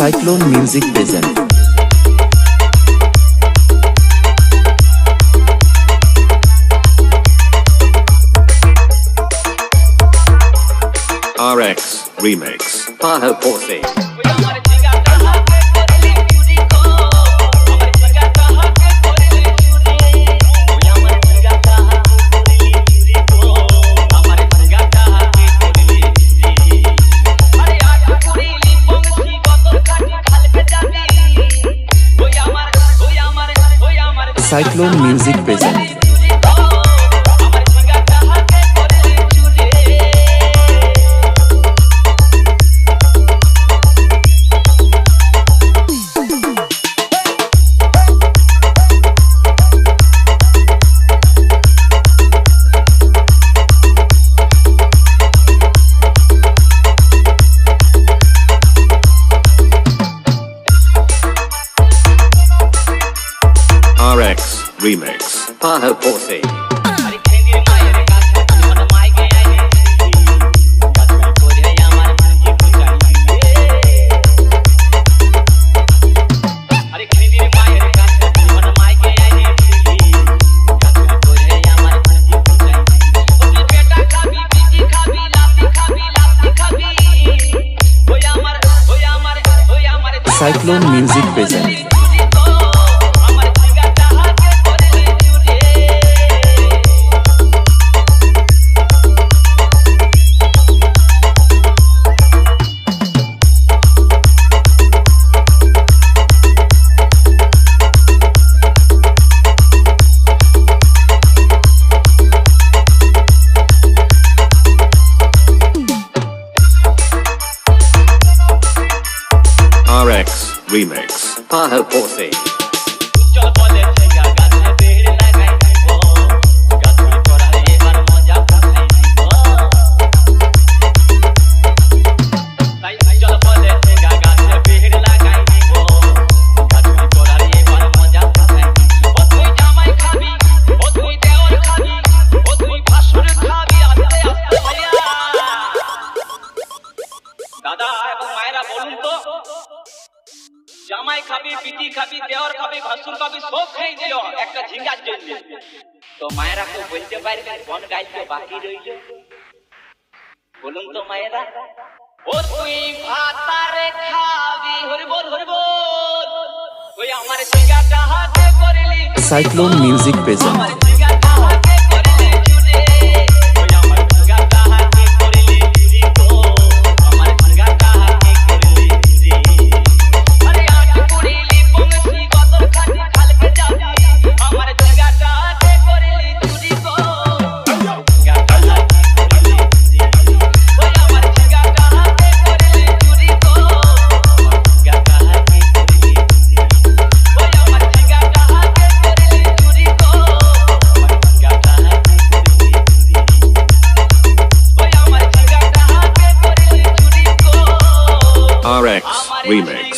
Cyclone Music present. RX Remix. Paho Posse. Cyclone Music present. RX Remix. Paho Posse. Cyclone Music present. RX Remix. Paho Posse. দাদা এবং মায়েরা বলুন তো, জামাই খাবি, পিটি খাবি, দেওয়ার খাবি, ভাসুর খাবি, সব খেয়ে দিল একটা ঝিঙ্গার জন্য। তো মায়েরা কেউ বলতে পারবে কোন গাইতে বাকি রইল? বলুন তো মায়েরা। ও তুই ভাতারে খাবি, হরি বল হরি বল, ওই আমার ঝিঙ্গাটা হাতে করলি। Cyclone Music present. RX Remix.